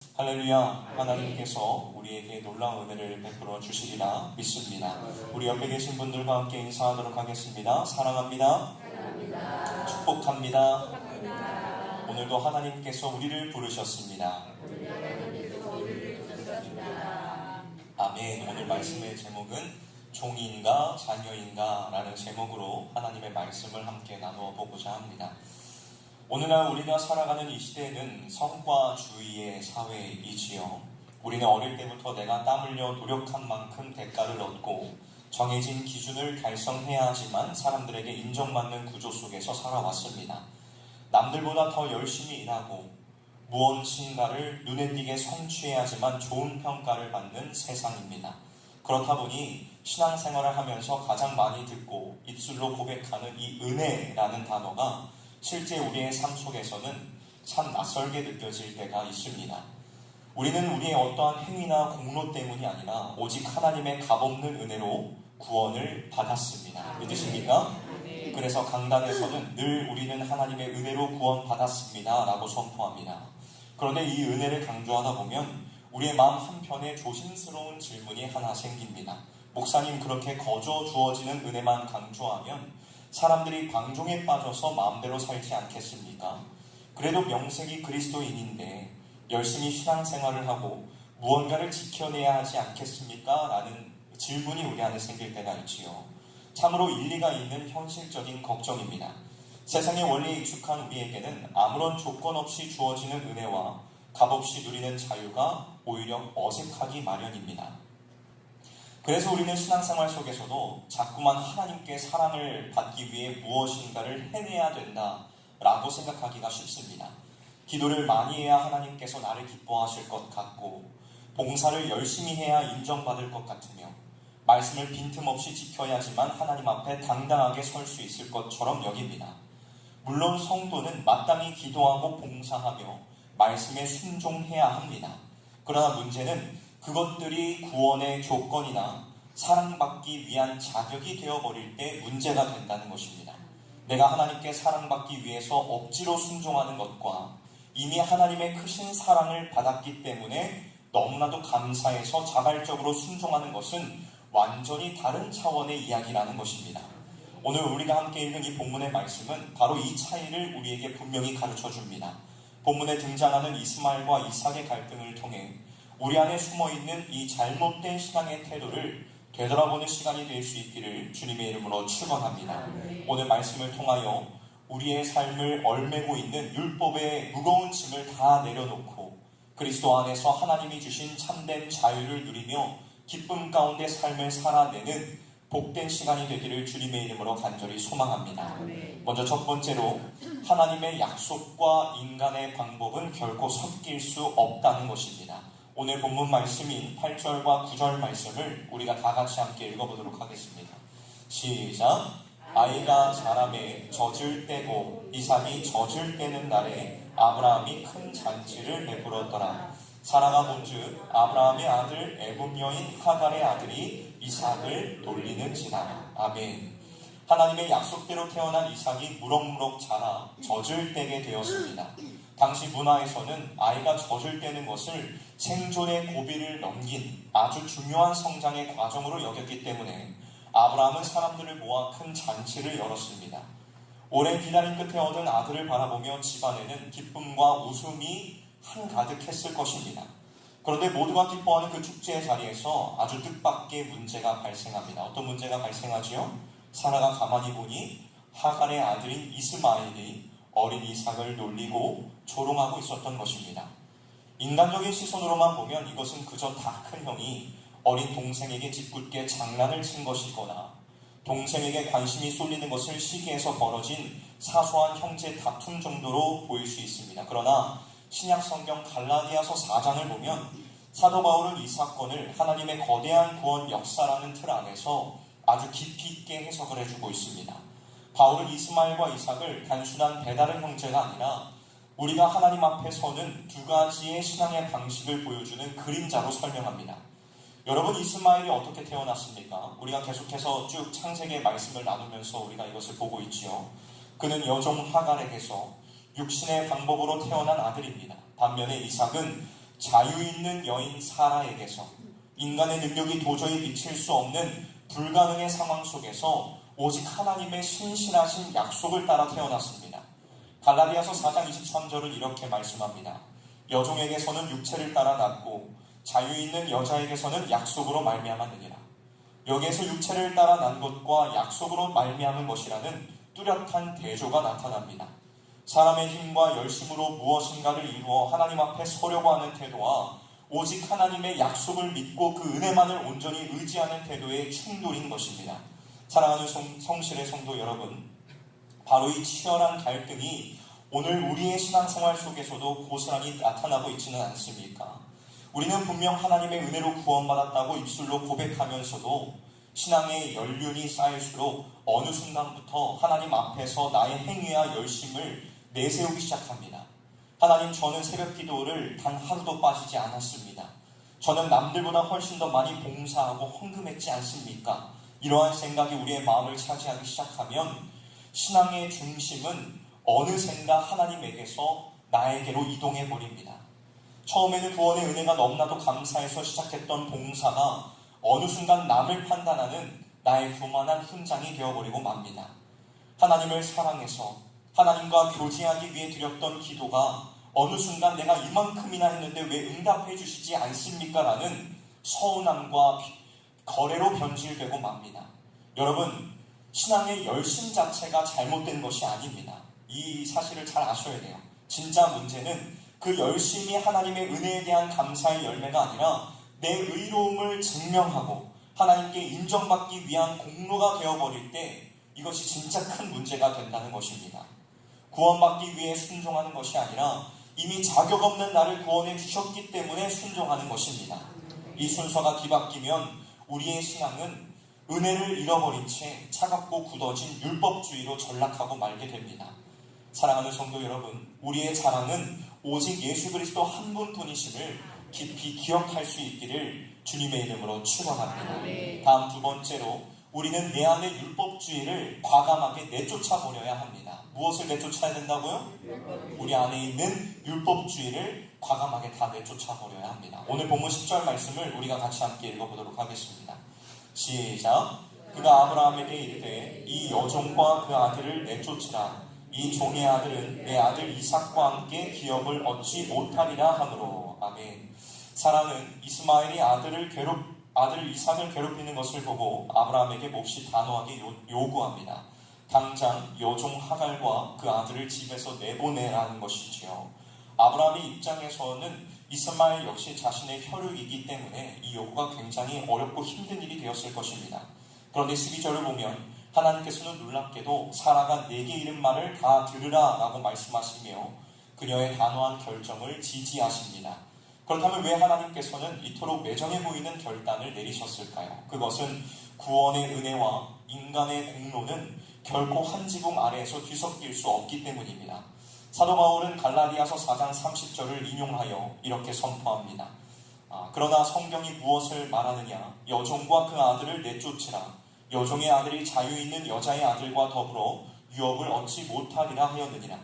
할렐루야. 하나님께서 우리에게 놀라운 은혜를 베풀어 주시리라 믿습니다. 우리 옆에 계신 분들과 함께 인사하도록 하겠습니다. 사랑합니다. 축복합니다. 오늘도 하나님께서 우리를 부르셨습니다. 아멘. 오늘 말씀의 제목은 종인가 자녀인가 라는 제목으로 하나님의 말씀을 함께 나누어 보고자 합니다. 오늘날 우리가 살아가는 이 시대는 성과주의의 사회이지요. 우리는 어릴 때부터 내가 땀 흘려 노력한 만큼 대가를 얻고 정해진 기준을 달성해야 하지만 사람들에게 인정받는 구조 속에서 살아왔습니다. 남들보다 더 열심히 일하고 무언가를 눈에 띄게 성취해야지만 좋은 평가를 받는 세상입니다. 그렇다 보니 신앙생활을 하면서 가장 많이 듣고 입술로 고백하는 이 은혜라는 단어가 실제 우리의 삶 속에서는 참 낯설게 느껴질 때가 있습니다. 우리는 우리의 어떠한 행위나 공로 때문이 아니라 오직 하나님의 값없는 은혜로 구원을 받았습니다. 믿으십니까? 그래서 강단에서는 늘 우리는 하나님의 은혜로 구원받았습니다 라고 선포합니다. 그런데 이 은혜를 강조하다 보면 우리의 마음 한편에 조심스러운 질문이 하나 생깁니다. 목사님, 그렇게 거저 주어지는 은혜만 강조하면 사람들이 방종에 빠져서 마음대로 살지 않겠습니까? 그래도 명색이 그리스도인인데 열심히 신앙생활을 하고 무언가를 지켜내야 하지 않겠습니까? 라는 질문이 우리 안에 생길 때가 있지요. 참으로 일리가 있는 현실적인 걱정입니다. 세상의 원리에 익숙한 우리에게는 아무런 조건 없이 주어지는 은혜와 값없이 누리는 자유가 오히려 어색하기 마련입니다. 그래서 우리는 신앙생활 속에서도 자꾸만 하나님께 사랑을 받기 위해 무엇인가를 해내야 된다라고 생각하기가 쉽습니다. 기도를 많이 해야 하나님께서 나를 기뻐하실 것 같고 봉사를 열심히 해야 인정받을 것 같으며 말씀을 빈틈없이 지켜야지만 하나님 앞에 당당하게 설 수 있을 것처럼 여깁니다. 물론 성도는 마땅히 기도하고 봉사하며 말씀에 순종해야 합니다. 그러나 문제는 그것들이 구원의 조건이나 사랑받기 위한 자격이 되어버릴 때 문제가 된다는 것입니다. 내가 하나님께 사랑받기 위해서 억지로 순종하는 것과 이미 하나님의 크신 사랑을 받았기 때문에 너무나도 감사해서 자발적으로 순종하는 것은 완전히 다른 차원의 이야기라는 것입니다. 오늘 우리가 함께 읽은 이 본문의 말씀은 바로 이 차이를 우리에게 분명히 가르쳐 줍니다. 본문에 등장하는 이스마엘과 이삭의 갈등을 통해 우리 안에 숨어있는 이 잘못된 신앙의 태도를 되돌아보는 시간이 될 수 있기를 주님의 이름으로 축원합니다. 오늘 말씀을 통하여 우리의 삶을 얽매고 있는 율법의 무거운 짐을 다 내려놓고 그리스도 안에서 하나님이 주신 참된 자유를 누리며 기쁨 가운데 삶을 살아내는 복된 시간이 되기를 주님의 이름으로 간절히 소망합니다. 먼저 첫 번째로 하나님의 약속과 인간의 방법은 결코 섞일 수 없다는 것입니다. 오늘 본문 말씀인 8절과 9절 말씀을 우리가 다 같이 함께 읽어보도록 하겠습니다. 시작! 아이가 자라매 젖을 떼고 이삭이 젖을 떼는 날에 아브라함이 큰 잔치를 베풀었더라. 사라가 본즉 아브라함의 아들 애굽 여인 하갈의 아들이 이삭을 돌리는지라. 아멘. 하나님의 약속대로 태어난 이삭이 무럭무럭 자라 젖을 떼게 되었습니다. 당시 문화에서는 아이가 젖을 떼는 것을 생존의 고비를 넘긴 아주 중요한 성장의 과정으로 여겼기 때문에 아브라함은 사람들을 모아 큰 잔치를 열었습니다. 오랜 기다림 끝에 얻은 아들을 바라보며 집안에는 기쁨과 웃음이 한가득했을 것입니다. 그런데 모두가 기뻐하는 그 축제의 자리에서 아주 뜻밖의 문제가 발생합니다. 어떤 문제가 발생하지요? 사라가 가만히 보니 하갈의 아들인 이스마엘이 어린 이삭을 놀리고 조롱하고 있었던 것입니다. 인간적인 시선으로만 보면 이것은 그저 다 큰 형이 어린 동생에게 짓궂게 장난을 친 것이거나 동생에게 관심이 쏠리는 것을 시기해서 벌어진 사소한 형제 다툼 정도로 보일 수 있습니다. 그러나 신약 성경 갈라디아서 4장을 보면 사도 바울은 이 사건을 하나님의 거대한 구원 역사라는 틀 안에서 아주 깊이 있게 해석을 해주고 있습니다. 바울은 이스마엘과 이삭을 단순한 배다른 형제가 아니라 우리가 하나님 앞에 서는 두 가지의 신앙의 방식을 보여주는 그림자로 설명합니다. 여러분, 이스마엘이 어떻게 태어났습니까? 우리가 계속해서 쭉 창세기의 말씀을 나누면서 우리가 이것을 보고 있지요. 그는 여종 하갈에게서 육신의 방법으로 태어난 아들입니다. 반면에 이삭은 자유 있는 여인 사라에게서 인간의 능력이 도저히 미칠 수 없는 불가능의 상황 속에서 오직 하나님의 신실하신 약속을 따라 태어났습니다. 갈라디아서 4장 23절을 이렇게 말씀합니다. 여종에게서는 육체를 따라 낳고 자유 있는 여자에게서는 약속으로 말미암았느니라. 여기에서 육체를 따라 난 것과 약속으로 말미암은 것이라는 뚜렷한 대조가 나타납니다. 사람의 힘과 열심으로 무엇인가를 이루어 하나님 앞에 서려고 하는 태도와 오직 하나님의 약속을 믿고 그 은혜만을 온전히 의지하는 태도의 충돌인 것입니다. 사랑하는 성실의 성도 여러분, 바로 이 치열한 갈등이 오늘 우리의 신앙생활 속에서도 고스란히 나타나고 있지는 않습니까? 우리는 분명 하나님의 은혜로 구원받았다고 입술로 고백하면서도 신앙의 연륜이 쌓일수록 어느 순간부터 하나님 앞에서 나의 행위와 열심을 내세우기 시작합니다. 하나님, 저는 새벽 기도를 단 하루도 빠지지 않았습니다. 저는 남들보다 훨씬 더 많이 봉사하고 헌금했지 않습니까? 이러한 생각이 우리의 마음을 차지하기 시작하면 신앙의 중심은 어느샌가 하나님에게서 나에게로 이동해 버립니다. 처음에는 구원의 은혜가 너무나도 감사해서 시작했던 봉사가 어느 순간 남을 판단하는 나의 교만한 훈장이 되어버리고 맙니다. 하나님을 사랑해서 하나님과 교제하기 위해 드렸던 기도가 어느 순간 내가 이만큼이나 했는데 왜 응답해 주시지 않습니까? 라는 서운함과 거래로 변질되고 맙니다. 여러분, 신앙의 열심 자체가 잘못된 것이 아닙니다. 이 사실을 잘 아셔야 돼요. 진짜 문제는 그 열심이 하나님의 은혜에 대한 감사의 열매가 아니라 내 의로움을 증명하고 하나님께 인정받기 위한 공로가 되어버릴 때 이것이 진짜 큰 문제가 된다는 것입니다. 구원받기 위해 순종하는 것이 아니라 이미 자격 없는 나를 구원해 주셨기 때문에 순종하는 것입니다. 이 순서가 뒤바뀌면 우리의 신앙은 은혜를 잃어버린 채 차갑고 굳어진 율법주의로 전락하고 말게 됩니다. 사랑하는 성도 여러분, 우리의 자랑은 오직 예수 그리스도 한 분뿐이심을 깊이 기억할 수 있기를 주님의 이름으로 축원합니다. 다음 두 번째로 우리는 내 안의 율법주의를 과감하게 내쫓아 버려야 합니다. 무엇을 내쫓아야 된다고요? 우리 안에 있는 율법주의를 과감하게 다 내쫓아 버려야 합니다. 오늘 본문 10절 말씀을 우리가 같이 함께 읽어보도록 하겠습니다. 시작. 그가 아브라함에게 이르되 이 여종과 그 아들을 내쫓으라. 이 종의 아들은 내 아들 이삭과 함께 기업을 얻지 못하리라 하므로. 아멘. 사라는 이스마엘이 아들 이삭을 괴롭히는 것을 보고 아브라함에게 몹시 단호하게 요구합니다. 당장 여종 하갈과 그 아들을 집에서 내보내라는 것이지요. 아브라함의 입장에서는 이스마엘 역시 자신의 혈육이기 때문에 이 요구가 굉장히 어렵고 힘든 일이 되었을 것입니다. 그런데 12절을 보면 하나님께서는 놀랍게도 사라가 내게 이른 말을 다 들으라 라고 말씀하시며 그녀의 단호한 결정을 지지하십니다. 그렇다면 왜 하나님께서는 이토록 매정해 보이는 결단을 내리셨을까요? 그것은 구원의 은혜와 인간의 공로는 결코 한 지붕 아래에서 뒤섞일 수 없기 때문입니다. 사도 바울은 갈라디아서 4장 30절을 인용하여 이렇게 선포합니다. 그러나 성경이 무엇을 말하느냐? 여종과 그 아들을 내쫓으라. 여종의 아들이 자유 있는 여자의 아들과 더불어 유업을 얻지 못하리라 하였느니라.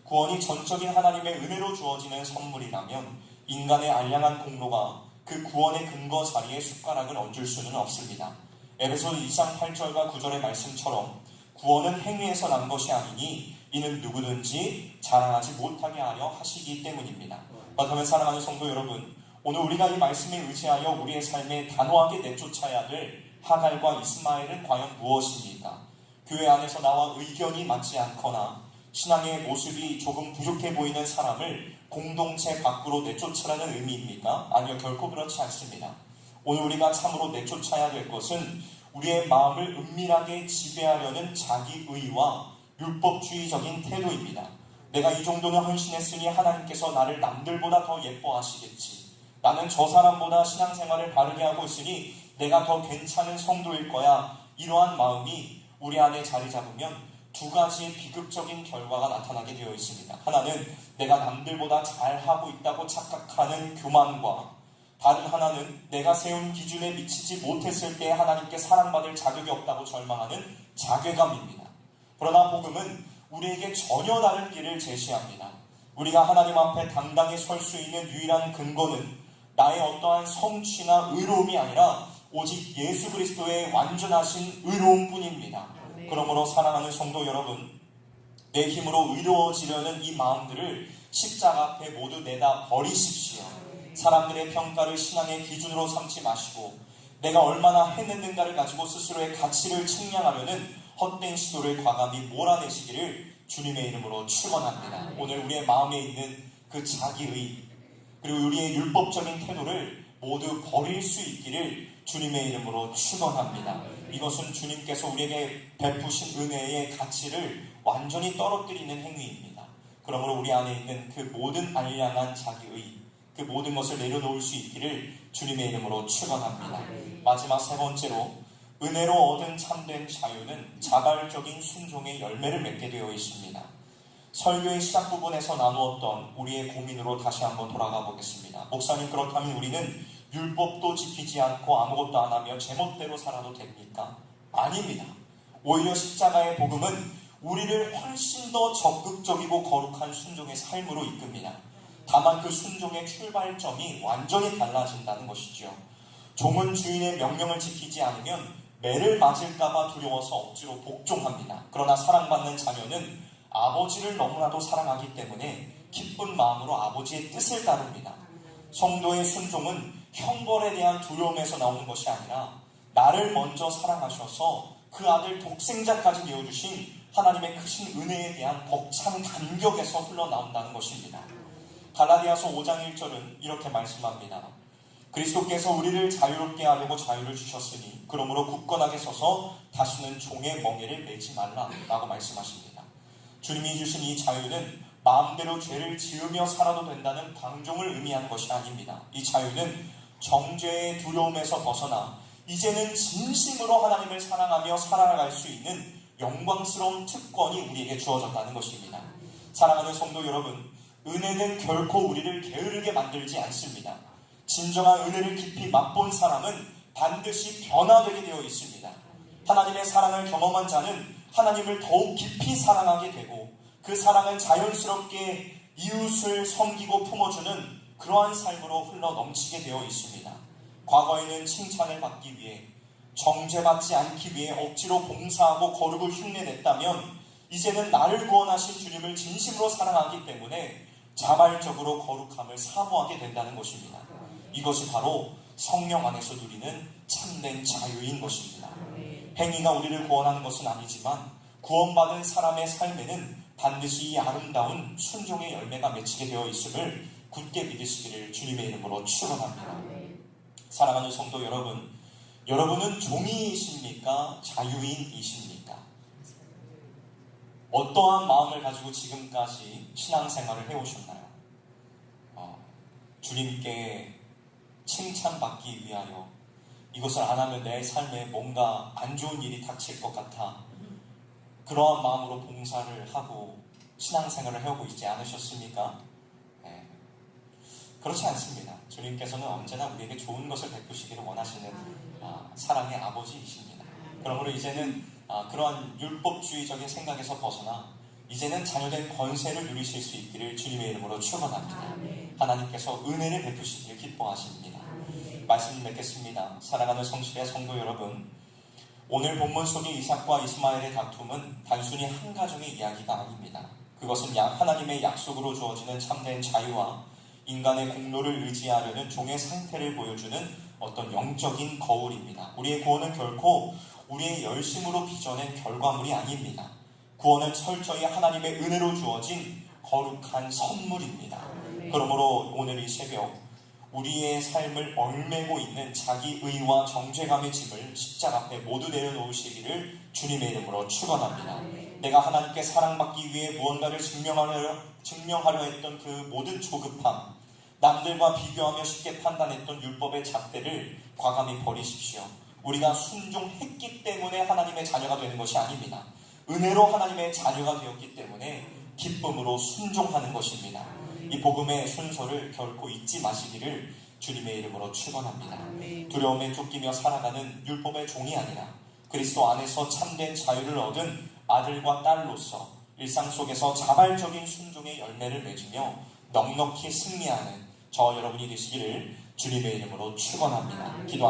구원이 전적인 하나님의 은혜로 주어지는 선물이라면 인간의 알량한 공로가 그 구원의 근거 자리에 숟가락을 얹을 수는 없습니다. 에베소서 2장 8절과 9절의 말씀처럼 구원은 행위에서 난 것이 아니니 이는 누구든지 자랑하지 못하게 하려 하시기 때문입니다. 그렇다면 사랑하는 성도 여러분, 오늘 우리가 이 말씀에 의지하여 우리의 삶에 단호하게 내쫓아야 될 하갈과 이스마엘은 과연 무엇입니까? 교회 안에서 나와 의견이 맞지 않거나 신앙의 모습이 조금 부족해 보이는 사람을 공동체 밖으로 내쫓으라는 의미입니까? 아니요, 결코 그렇지 않습니다. 오늘 우리가 참으로 내쫓아야 될 것은 우리의 마음을 은밀하게 지배하려는 자기의와 율법주의적인 태도입니다. 내가 이 정도는 헌신했으니 하나님께서 나를 남들보다 더 예뻐하시겠지. 나는 저 사람보다 신앙생활을 바르게 하고 있으니 내가 더 괜찮은 성도일 거야. 이러한 마음이 우리 안에 자리 잡으면 두 가지의 비극적인 결과가 나타나게 되어 있습니다. 하나는 내가 남들보다 잘하고 있다고 착각하는 교만과 다른 하나는 내가 세운 기준에 미치지 못했을 때 하나님께 사랑받을 자격이 없다고 절망하는 자괴감입니다. 그러나 복음은 우리에게 전혀 다른 길을 제시합니다. 우리가 하나님 앞에 당당히 설 수 있는 유일한 근거는 나의 어떠한 성취나 의로움이 아니라 오직 예수 그리스도의 완전하신 의로움뿐입니다. 그러므로 사랑하는 성도 여러분, 내 힘으로 의로워지려는 이 마음들을 십자가 앞에 모두 내다 버리십시오. 사람들의 평가를 신앙의 기준으로 삼지 마시고 내가 얼마나 해냈는가를 가지고 스스로의 가치를 측량하려는 헛된 시도를 과감히 몰아내시기를 주님의 이름으로 축원합니다. 오늘 우리의 마음에 있는 그 자기의 그리고 우리의 율법적인 태도를 모두 버릴 수 있기를 주님의 이름으로 축원합니다. 이것은 주님께서 우리에게 베푸신 은혜의 가치를 완전히 떨어뜨리는 행위입니다. 그러므로 우리 안에 있는 그 모든 알량한 자기의 그 모든 것을 내려놓을 수 있기를 주님의 이름으로 축원합니다. 마지막 세 번째로 은혜로 얻은 참된 자유는 자발적인 순종의 열매를 맺게 되어 있습니다. 설교의 시작 부분에서 나누었던 우리의 고민으로 다시 한번 돌아가 보겠습니다. 목사님, 그렇다면 우리는 율법도 지키지 않고 아무것도 안 하며 제멋대로 살아도 됩니까? 아닙니다. 오히려 십자가의 복음은 우리를 훨씬 더 적극적이고 거룩한 순종의 삶으로 이끕니다. 다만 그 순종의 출발점이 완전히 달라진다는 것이죠. 종은 주인의 명령을 지키지 않으면 매를 맞을까봐 두려워서 억지로 복종합니다. 그러나 사랑받는 자녀는 아버지를 너무나도 사랑하기 때문에 기쁜 마음으로 아버지의 뜻을 따릅니다. 성도의 순종은 형벌에 대한 두려움에서 나오는 것이 아니라 나를 먼저 사랑하셔서 그 아들 독생자까지 내어주신 하나님의 크신 은혜에 대한 벅찬 감격에서 흘러나온다는 것입니다. 갈라디아서 5장 1절은 이렇게 말씀합니다. 그리스도께서 우리를 자유롭게 하려고 자유를 주셨으니 그러므로 굳건하게 서서 다시는 종의 멍에를 매지 말라라고 말씀하십니다. 주님이 주신 이 자유는 마음대로 죄를 지으며 살아도 된다는 방종을 의미하는 것이 아닙니다. 이 자유는 정죄의 두려움에서 벗어나 이제는 진심으로 하나님을 사랑하며 살아갈 수 있는 영광스러운 특권이 우리에게 주어졌다는 것입니다. 사랑하는 성도 여러분, 은혜는 결코 우리를 게으르게 만들지 않습니다. 진정한 은혜를 깊이 맛본 사람은 반드시 변화되게 되어 있습니다. 하나님의 사랑을 경험한 자는 하나님을 더욱 깊이 사랑하게 되고 그 사랑은 자연스럽게 이웃을 섬기고 품어주는 그러한 삶으로 흘러 넘치게 되어 있습니다. 과거에는 칭찬을 받기 위해 정죄받지 않기 위해 억지로 봉사하고 거룩을 흉내냈다면 이제는 나를 구원하신 주님을 진심으로 사랑하기 때문에 자발적으로 거룩함을 사모하게 된다는 것입니다. 이것이 바로 성령 안에서 누리는 참된 자유인 것입니다. 행위가 우리를 구원하는 것은 아니지만 구원받은 사람의 삶에는 반드시 이 아름다운 순종의 열매가 맺히게 되어 있음을 굳게 믿으시기를 주님의 이름으로 축원합니다. 사랑하는 성도 여러분, 여러분은 종이이십니까? 자유인이십니까? 어떠한 마음을 가지고 지금까지 신앙생활을 해오셨나요? 주님께 칭찬받기 위하여 이것을 안 하면 내 삶에 뭔가 안 좋은 일이 닥칠 것 같아 그러한 마음으로 봉사를 하고 신앙생활을 해오고 있지 않으셨습니까? 네. 그렇지 않습니다. 주님께서는 언제나 우리에게 좋은 것을 베푸시기를 원하시는 사랑의 아버지이십니다. 그러므로 이제는 그러한 율법주의적인 생각에서 벗어나 이제는 자녀된 권세를 누리실 수 있기를 주님의 이름으로 축원합니다. 하나님께서 은혜를 베푸시기를 기뻐하십니다. 말씀 맺겠습니다. 사랑하는 성실의 성도 여러분, 오늘 본문 속의 이삭과 이스마엘의 다툼은 단순히 한 가정의 이야기가 아닙니다. 그것은 하나님의 약속으로 주어지는 참된 자유와 인간의 공로를 의지하려는 종의 상태를 보여주는 어떤 영적인 거울입니다. 우리의 구원은 결코 우리의 열심으로 빚어낸 결과물이 아닙니다. 구원은 철저히 하나님의 은혜로 주어진 거룩한 선물입니다. 그러므로 오늘 이 새벽 우리의 삶을 얽매고 있는 자기의와 정죄감의 짐을 십자가 앞에 모두 내려놓으시기를 주님의 이름으로 축원합니다. 내가 하나님께 사랑받기 위해 무언가를 증명하려 했던 그 모든 조급함, 남들과 비교하며 쉽게 판단했던 율법의 잣대를 과감히 버리십시오. 우리가 순종했기 때문에 하나님의 자녀가 되는 것이 아닙니다. 은혜로 하나님의 자녀가 되었기 때문에 기쁨으로 순종하는 것입니다. 이 복음의 순서를 결코 잊지 마시기를 주님의 이름으로 축원합니다. 두려움에 쫓기며 살아가는 율법의 종이 아니라 그리스도 안에서 참된 자유를 얻은 아들과 딸로서 일상 속에서 자발적인 순종의 열매를 맺으며 넉넉히 승리하는 저와 여러분이 되시기를 주님의 이름으로 축원합니다. 기도합니다.